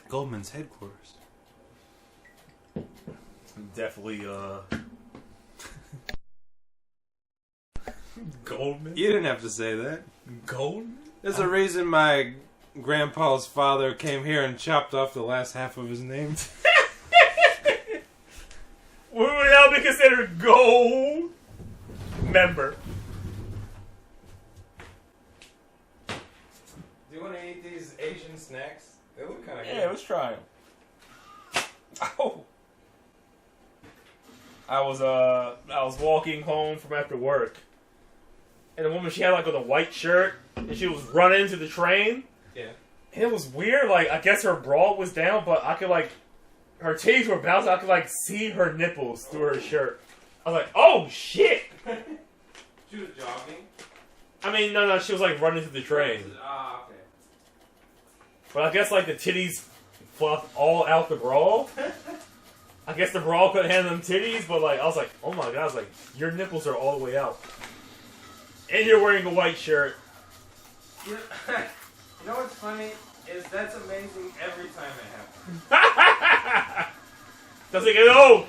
Goldman's headquarters. Definitely, Goldman? You didn't have to say that. Goldman? There's a reason my grandpa's father came here and chopped off the last half of his name. We would now be considered gold member. Do you want to eat these Asian snacks? They look kind of good. Yeah, let's try them. Oh. I was walking home from after work, and the woman, she had like on a white shirt, and she was running to the train. Yeah. And it was weird. Like, I guess her bra was down, but I could like, her titties were bouncing. I could like see her nipples through her shirt. I was like, oh shit. She was jogging. I mean, no, she was like running to the train. Ah, okay. But I guess like the titties fluffed all out the bra. I guess the bra couldn't handle them titties, but like I was like, oh my god, I was like, your nipples are all the way out. And you're wearing a white shirt. You know what's funny? Is that's amazing every time it happens. Doesn't get old.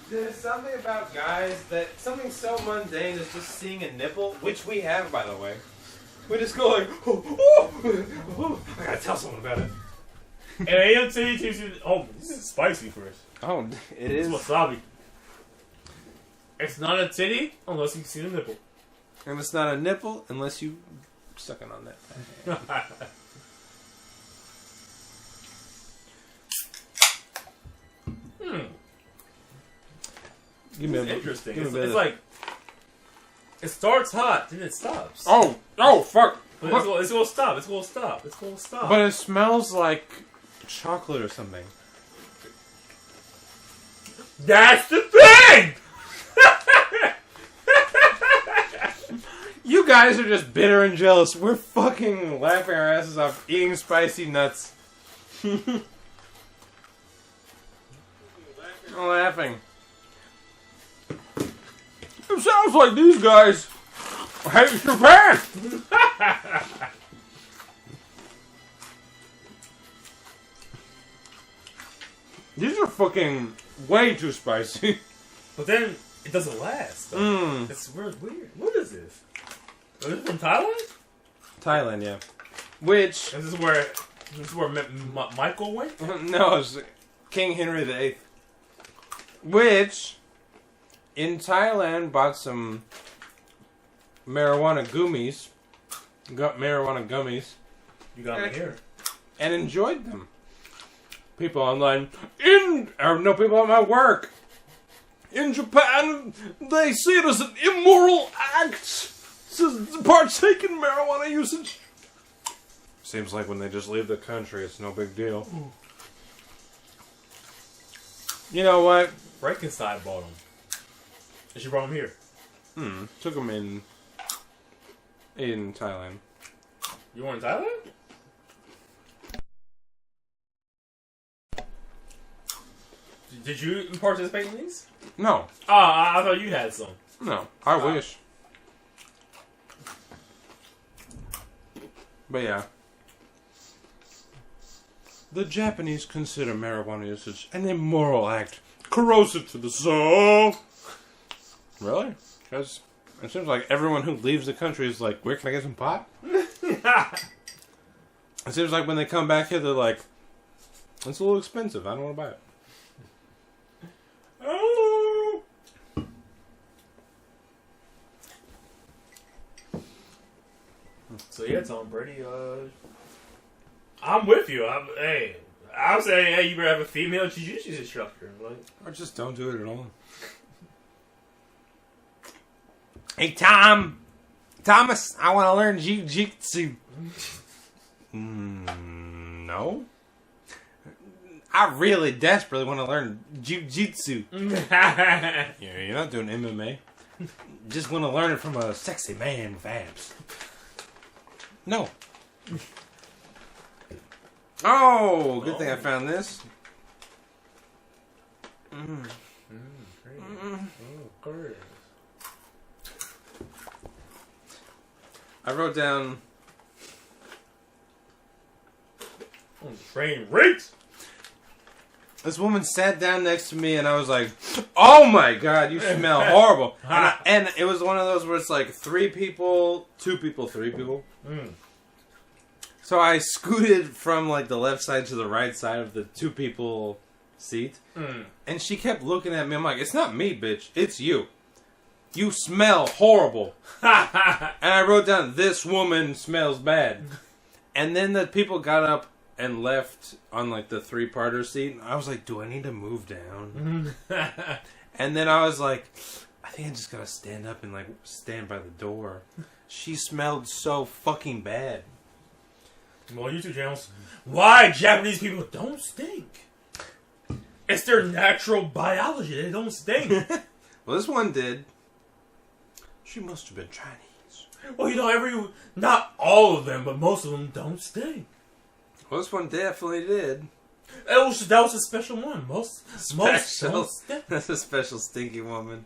There's something about guys that something so mundane as just seeing a nipple, which we have, by the way. We just go like, oh, I gotta tell someone about it. And AMC, oh, this is spicy for us. Oh, it It's is. wasabi. It's not a titty unless you can see the nipple. And it's not a nipple unless you sucking on that. Give me It's a interesting. give me a It's, bit it's of- like it starts hot, then it stops. Oh, fuck. But it's gonna stop. It's gonna stop. It's gonna stop. But it smells like chocolate or something. That's the thing. You guys are just bitter and jealous. We're fucking laughing our asses off eating spicy nuts. I'm laughing. It sounds like these guys hate Japan. These are fucking way too spicy. But then it doesn't last. Mmm. It's weird. What is this? Is this from Thailand? Thailand, yeah. Which This is where Michael went. no, it's King Henry VIII. Which in Thailand bought some marijuana gummies. Got marijuana gummies You got me here. and enjoyed them. People online, people at my work. In Japan, they see it as an immoral act to partake in marijuana usage. Seems like when they just leave the country, it's no big deal. You know what? Frankenstein bought him. And she brought him here. Took them in Thailand. You were in Thailand? Did you participate in these? No, Oh, I thought you had some. no, I wish. But yeah. The Japanese consider marijuana usage an immoral act, corrosive to the soul. Really? Because it seems like everyone who leaves the country is like, where can I get some pot? It seems like when they come back here, they're like, it's a little expensive. I don't want to buy it. Oh. So yeah, Tom Brady. I'm with you. I'm saying, hey, you better have a female jiu-jitsu instructor. Like, Or just don't do it at all. Hey, Thomas, I want to learn jiu-jitsu. No. I really desperately want to learn jiu-jitsu. Yeah, you're not doing MMA. Just want to learn it from a sexy man with abs. No. Oh, good thing I found this. I wrote down Train wrecked. This woman sat down next to me, and I was like, "Oh my god, you smell horrible!" And it was one of those where it's like 3 people, 2 people, 3 people. So I scooted from like the left side to the right side of the 2 people seat, and she kept looking at me. I'm like, "It's not me, bitch. It's you. You smell horrible." And I wrote down, "This woman smells bad." And then the people got up and left on like the 3-parter seat. I was like, do I need to move down? And then I was like, I think I just gotta stand up and like stand by the door. She smelled so fucking bad. Well, YouTube channels. Why Japanese people don't stink? It's their natural biology. They don't stink. Well, this one did. She must have been Chinese. Well, you know, not all of them, but most of them don't stink. Well, this one definitely did. That was a special one. Most don't stink. That's a special stinky woman.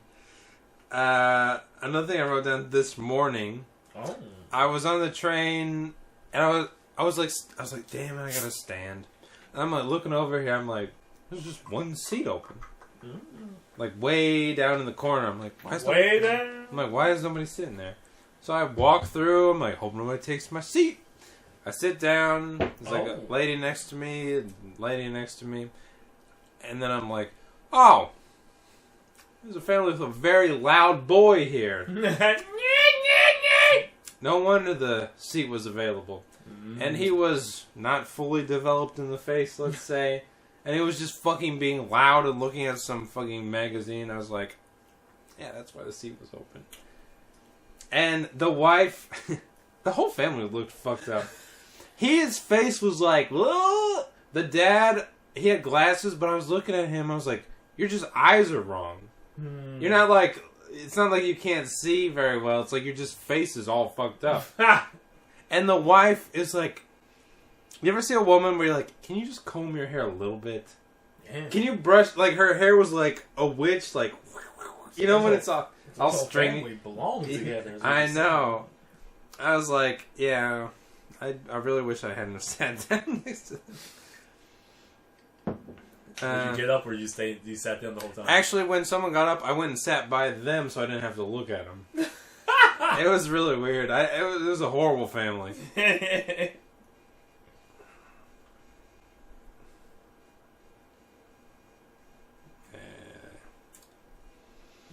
Another thing I wrote down this morning. Oh. I was on the train, and I was like, damn it, I gotta stand. And I'm like looking over here. I'm like, there's just one seat open, like way down in the corner. I'm like, why is nobody sitting there? So I walk through. I'm like, hope nobody takes my seat. I sit down. There's like a lady next to me, and then I'm like, oh, there's a family with a very loud boy here. No wonder the seat was available. And he was not fully developed in the face, let's say. And he was just fucking being loud and looking at some fucking magazine. I was like, yeah, that's why the seat was open. And the wife, the whole family looked fucked up. His face was like, whoa. The dad, he had glasses, but I was looking at him, I was like, your just eyes are wrong. You're not like, it's not like you can't see very well. It's like your just face is all fucked up. And the wife is like, you ever see a woman where you're like, can you just comb your hair a little bit? Yeah. Can you brush, like her hair was like a witch, like, you know when it's all stringy. We belong together. I know. I was like, yeah, I really wish I hadn't sat down next to them. Did you get up or you sat down the whole time? Actually, when someone got up, I went and sat by them so I didn't have to look at them. It was really weird. It was a horrible family. Did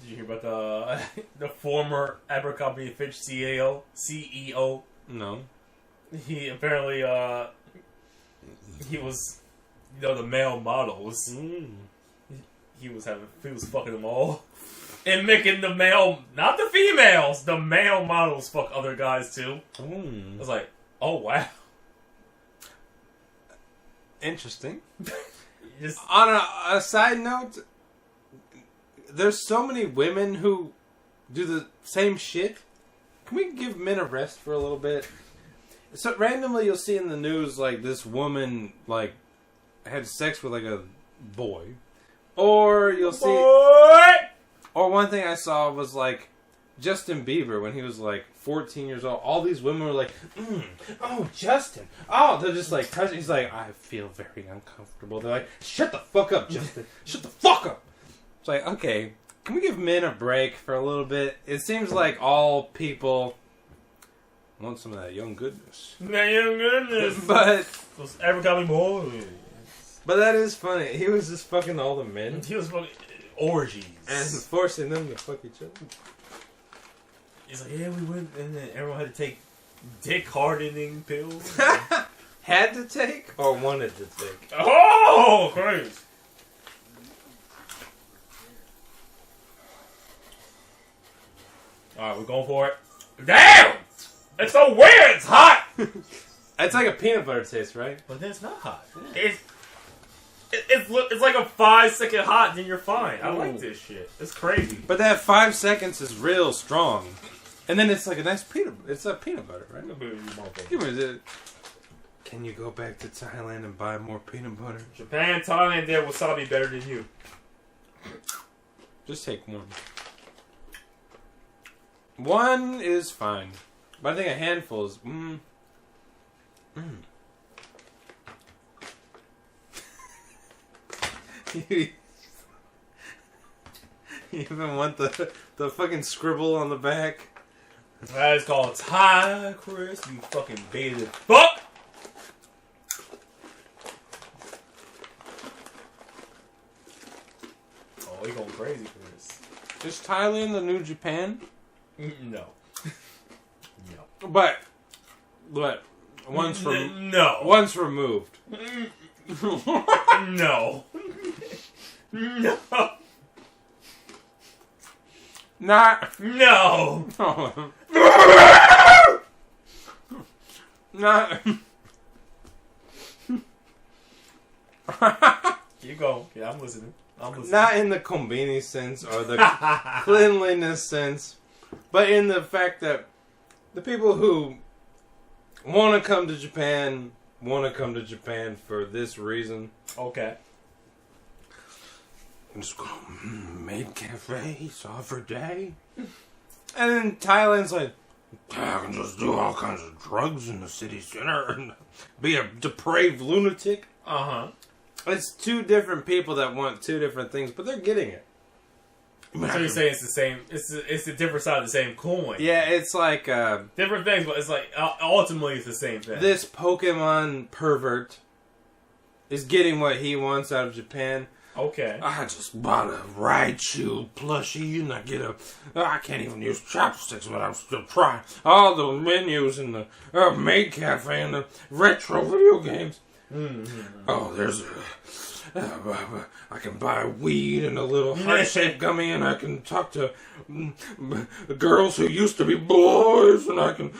you hear about the former Abercrombie & Fitch CEO? No. He apparently he was, you know, the male models. He was fucking them all. And making the male, not the females, the male models fuck other guys too. I was like, oh wow. Interesting. Just on a side note, there's so many women who do the same shit. Can we give men a rest for a little bit? So randomly you'll see in the news like this woman like had sex with like a boy. Or you'll see... Or one thing I saw was like Justin Bieber when he was like 14 years old. All these women were like, oh, Justin. Oh, they're just like touching. He's like, I feel very uncomfortable. They're like, shut the fuck up, Justin. Shut the fuck up. It's like, okay, can we give men a break for a little bit? It seems like all people want some of that young goodness. That young goodness. But those Abercrombie boys. But that is funny. He was just fucking all the men. He was fucking orgies. And forcing them to fuck each other. He's like, yeah, we went, and then everyone had to take dick hardening pills. Had to take or wanted to take? Oh, crazy. Alright, we're going for it. Damn! It's so weird, it's hot! It's like a peanut butter taste, right? But then it's not hot. It's like a 5-second hot, then you're fine. I like this shit. It's crazy. But that 5 seconds is real strong. And then it's like a nice peanut butter, right? Can you go back to Thailand and buy more peanut butter? Japan, Thailand, their wasabi better than you. Just take one. One is fine. But I think a handful is... You even want the fucking scribble on the back? That is called Ty Chris, you fucking baited fuck! Oh, we going crazy for this. Is Thailand the new Japan? No. No. But once removed. No. No. Not. No. Not. You go. Yeah, I'm listening. Not in the Konbini sense or the cleanliness sense, but in the fact that the people who want to come to Japan for this reason. Okay. I'm just go maid cafes every day. And then Thailand's like, I can just do all kinds of drugs in the city center and be a depraved lunatic. Uh-huh. It's two different people that want two different things, but they're getting it. So you're saying it's the same, it's the different side of the same coin. Yeah, it's like different things, but it's like ultimately it's the same thing. This Pokemon pervert is getting what he wants out of Japan. Okay. I just bought a Raichu plushie and I can't even use chopsticks, but I'm still trying all the menus in the maid cafe and the retro video games. Mm-hmm. Oh, there's I can buy weed and a little heart-shaped gummy, and I can talk to girls who used to be boys, and I can.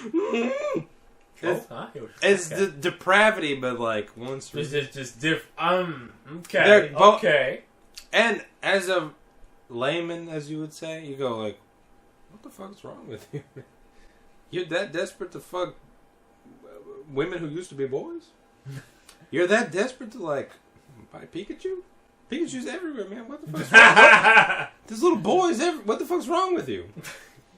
It's the depravity, but like once. It's just different. Okay. Okay. And as a layman, as you would say, you go like, "What the fuck's wrong with you? You're that desperate to fuck women who used to be boys? You're that desperate to like buy Pikachu? Pikachu's everywhere, man. What the fuck's wrong? There's little boys everywhere. What the fuck's wrong with you?"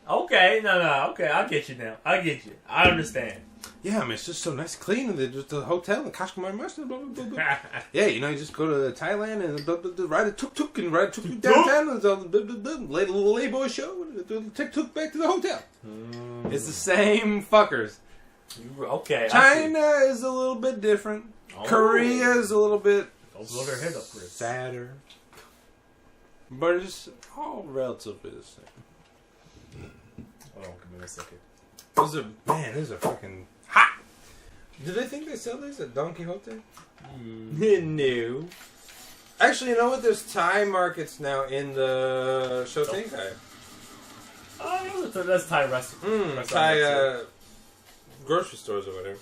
Okay, no. Okay, I get you now. I get you. I understand. Yeah, I mean, it's just so nice, clean, and just the hotel and Kashmir Mustard, blah, blah, blah. Yeah, you know, you just go to Thailand and ride a tuk-tuk and ride a tuk-tuk downtown and lay a little Layboy show and do the tuk-tuk back to the hotel. It's the same fuckers. Okay. China is a little bit different. Oh. Korea is a little bit sadder. But it's all relatively the same. Oh, give me a second. These are fucking hot. Do they think they sell these at Don Quixote? No. Actually, you know what? There's Thai markets now in the Shotenkai. Oh, that's Thai restaurant. Thai grocery stores over there.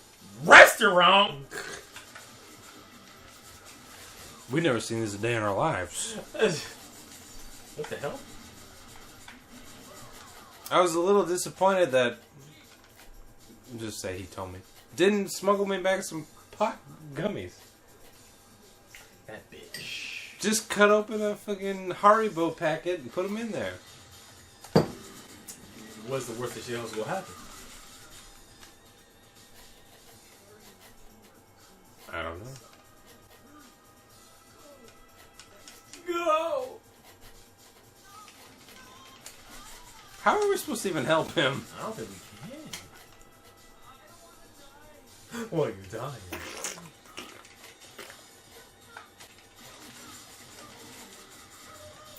Restaurant? We've never seen this a day in our lives. What the hell? I was a little disappointed that, just say he told me, didn't smuggle me back some pot gummies. That bitch. Just cut open a fucking Haribo packet and put them in there. What's the worst that shit else will happen? I don't know. Go! How are we supposed to even help him? I don't think we can. Well, you're dying.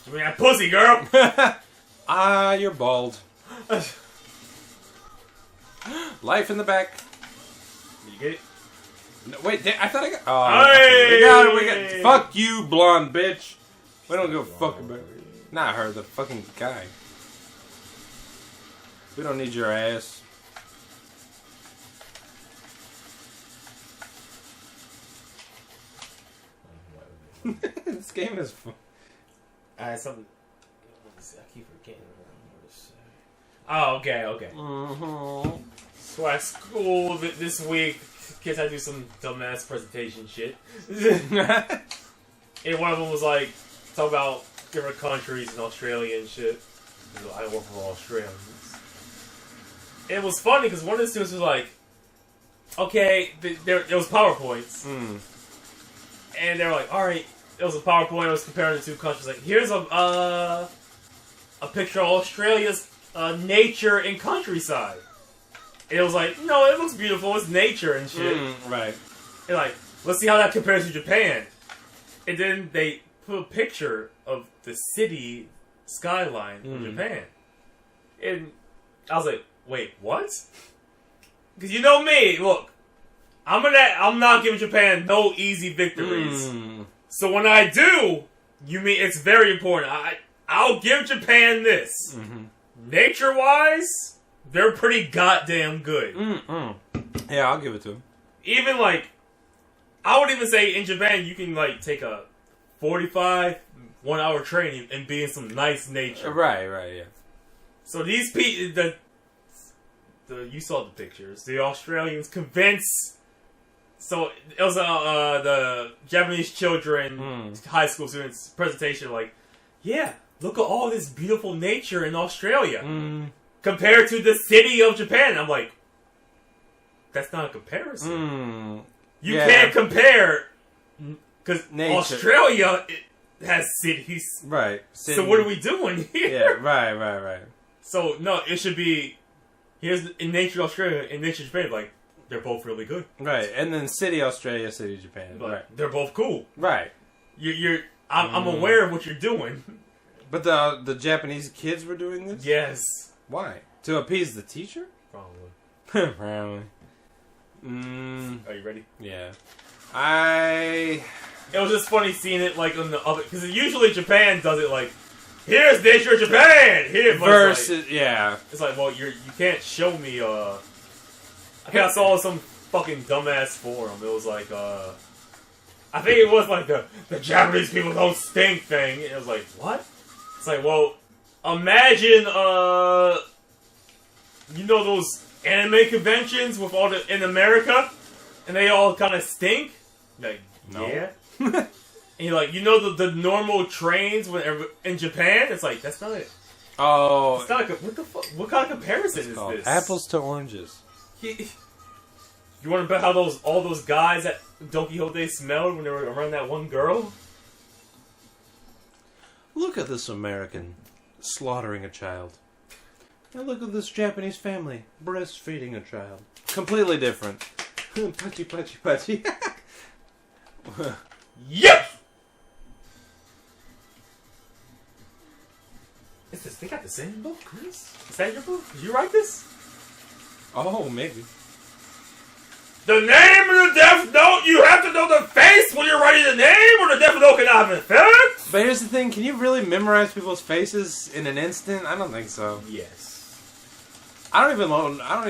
Give me that pussy, girl! You're bald. Life in the back. Did you get it? No, wait, I thought I got. Oh, hey! we got it. Fuck you, blonde bitch. We don't give a fuck about it. Not her, the fucking guy. We don't need your ass. This game is fun. Something. I keep forgetting what to say. Oh, okay. Mm-hmm. So at school this week, kids had to do some dumbass presentation shit. And one of them was like, talk about different countries and Australia and shit. I work for Australians. It was funny because one of the students was like, okay, there was PowerPoints. And they were like, alright, it was a PowerPoint. It was comparing the two countries. Like, here's a picture of Australia's nature and countryside. And it was like, no, it looks beautiful. It's nature and shit. Right. And like, let's see how that compares to Japan. And then they put a picture of the city skyline of Japan. And I was like, wait, what? Because you know me, look, I'm not giving Japan no easy victories. So when I do, you mean it's very important. I'll give Japan this. Nature-wise, they're pretty goddamn good. Yeah, I'll give it to them. Even like, I would even say in Japan you can like take a 45 1-hour train and be in some nice nature. Right, yeah. So these people, you saw the pictures. The Australians convinced. So it was the Japanese children, high school students presentation. Like, yeah, look at all this beautiful nature in Australia compared to the city of Japan. I'm like, that's not a comparison. You can't compare because Australia has cities. Right. So what are we doing here? Yeah. Right. So no, it should be. Here's in nature Australia and nature Japan. Like, they're both really good. Right, and then City Australia, City Japan. But right. they're both cool. Right. I'm aware of what you're doing. But the Japanese kids were doing this? Yes. Why? To appease the teacher? Probably. Probably. Are you ready? Yeah. It was just funny seeing it like on the other, because usually Japan does it like, here's nature Japan. Here versus yeah. It's like, well, you can't show me. I think I saw some fucking dumbass forum. It was like I think it was like the Japanese people don't stink thing. And it was like, what? It's like, well, imagine you know those anime conventions with all in America, and they all kind of stink. Like, no. Yeah. And you're like, you know the normal trains in Japan? It's like, that's not it. Oh. It's not what the fuck? What kind of comparison is this? Apples to oranges. You want to bet how all those guys at Don Quixote smelled when they were around that one girl? Look at this American slaughtering a child. Now look at this Japanese family breastfeeding a child. Completely different. Punchy, punchy, punchy. Yep! They got the same book, Chris? Is that your book? Did you write this? Oh, maybe. The name of the Death Note, you have to know the face when you're writing the name, or the Death Note cannot have an effect? But here's the thing, can you really memorize people's faces in an instant? I don't think so. Yes. I don't even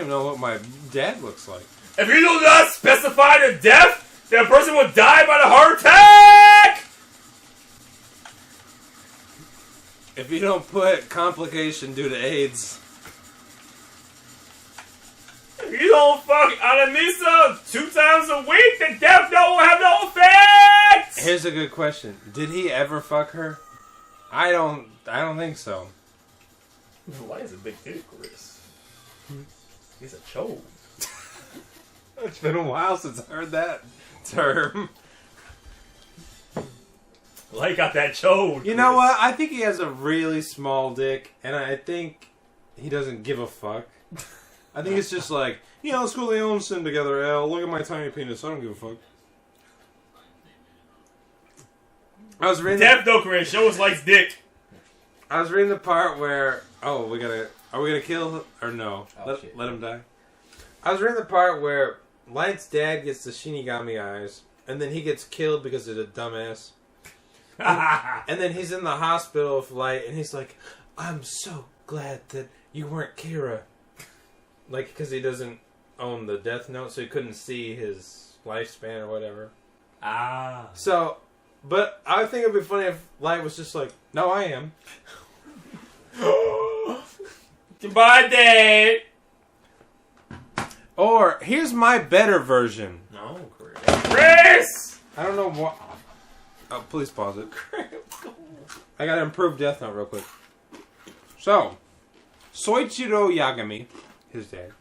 know what my dad looks like. If you do not specify the death, that person would die by the heart attack! If you don't put complication due to AIDS. If you don't fuck Anamisa 2 times a week, the Death Note will have no effect! Here's a good question. Did he ever fuck her? I don't think so. Why is it big dick, Chris? He's a chode. It's been a while since I heard that term. Well, he got that chode. You know what? I think he has a really small dick, and I think he doesn't give a fuck. I think it's just like, yeah, let's go to the Olsen together, Al. Look at my tiny penis. I don't give a fuck. I was reading Death Note, Chris. Show us likes dick. I was reading the part where are we gonna kill him or no? Oh, let him die. I was reading the part where Light's dad gets the Shinigami eyes, and then he gets killed because of the dumbass. And then he's in the hospital with Light, and he's like, "I'm so glad that you weren't Kira," like because he doesn't own the Death Note, so he couldn't see his lifespan or whatever. So, but I think it'd be funny if Light was just like, "No, I am." Goodbye, Dad. Or here's my better version. No, Chris. I don't know what. Oh, please pause it. I gotta improve Death Note real quick. So, Soichiro Yagami, his dad,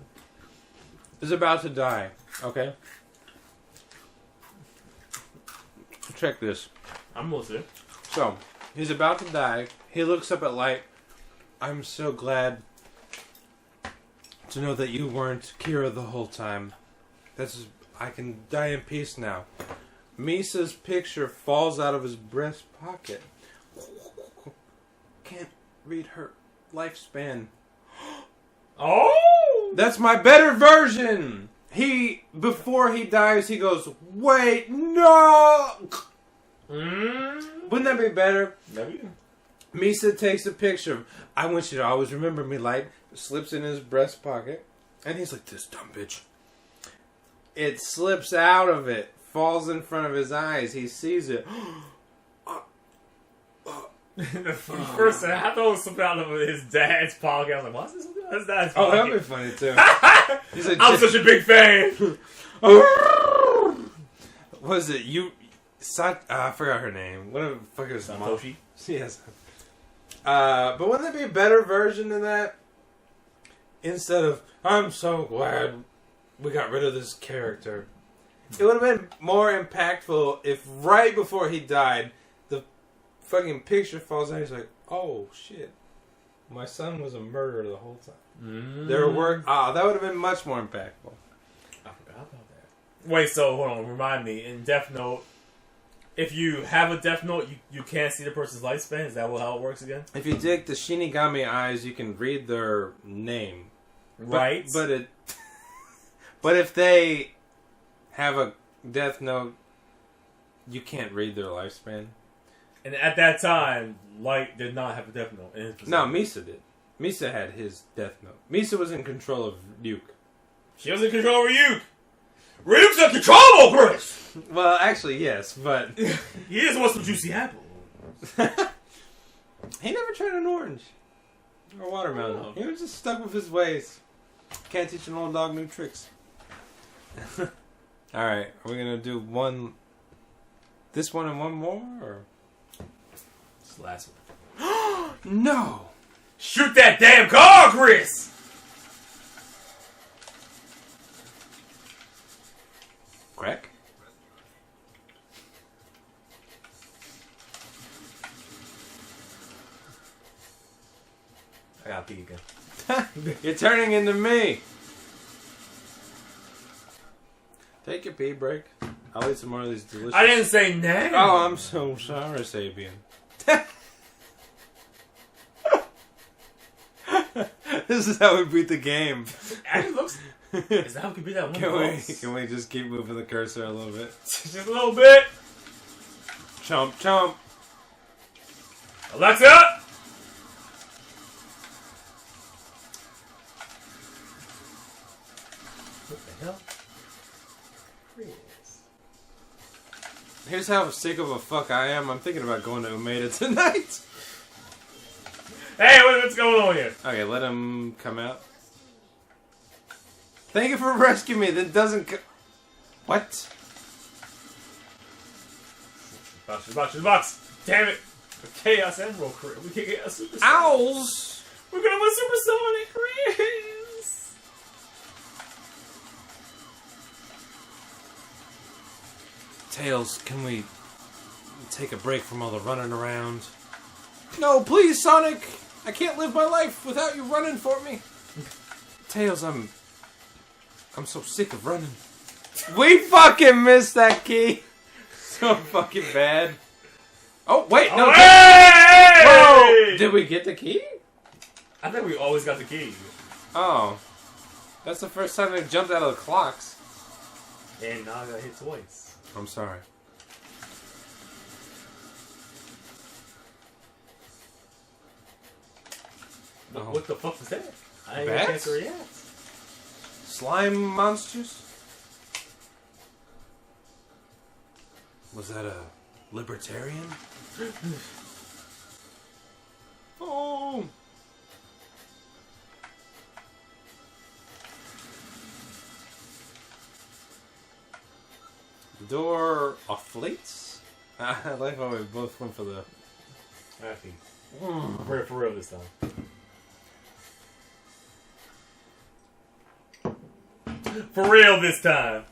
is about to die. Okay? Check this. I'm listening. So, he's about to die. He looks up at Light. I'm so glad to know that you weren't Kira the whole time. I can die in peace now. Misa's picture falls out of his breast pocket. Can't read her lifespan. Oh! That's my better version! Before he dies, he goes, wait, no! Wouldn't that be better? Maybe. Misa takes a picture. I want you to always remember me, Light. Slips in his breast pocket. And he's like, this dumb bitch. It slips out of it. Falls in front of his eyes. He sees it. First, I thought it was something out of his dad's pocket. I was like, what's this? His dad's Oh, pocket. that'd be funny, too. He's like, I'm such a big fan. Was it you? I forgot her name. What the fuck is her mom? Satoshi? Yes. But wouldn't there be a better version than that? Instead of, I'm so glad we got rid of this character. It would have been more impactful if right before he died, the fucking picture falls out. He's like, oh shit. My son was a murderer the whole time. That would have been much more impactful. I forgot about that. Wait, so hold on, remind me. In Death Note, if you have a Death Note, you can't see the person's lifespan? Is that how it works again? If you dig the Shinigami eyes, you can read their name. Right. But if they have a Death Note, you can't read their lifespan. And at that time, Light did not have a Death Note. In his possession. No, Misa did. Misa had his Death Note. Misa was in control of Ryuk. She was in control of Ryuk. Ryuk's in control, Chris! Well, actually, yes, but He just wants some juicy apple. he never tried an orange or watermelon. Oh. He was just stuck with his ways. Can't teach an old dog new tricks. All right, are we gonna do this one and one more, or This last one. no? Shoot that damn car, Chris! Crack? I gotta pee again. You're turning into me. Take your pee break. I'll eat some more of these delicious. I didn't say name. Oh, I'm so sorry, Sabian. This is how we beat the game. Actually looks... Is that how we can beat that one boss? Can we just keep moving the cursor a little bit? Just a little bit. Chomp, chomp. Alexa! What the hell? Chris. Here's how sick of a fuck I am. I'm thinking about going to Umeda tonight. Hey, what's going on here? Okay, let him come out. Thank you for rescuing me. That doesn't... What? Box. Damn it. Chaos Emerald, Chris. We can get a Super Sonic. Owls! We're gonna win Super Sonic, Chris. Tails, can we take a break from all the running around? No, please, Sonic! I can't live my life without you running for me. Tails, I'm so sick of running. We fucking missed that key. So fucking bad. Oh, wait, no. Hey! Whoa! Did we get the key? I think we always got the key. Oh. That's the first time they jumped out of the clocks. And now I got hit twice. I'm sorry. What the fuck was that? I ain't Bats? got a chance to react. Slime monsters? Was that a libertarian? Oh! The door offlates? I like how we both went for the... Happy. For real this time. For real this time.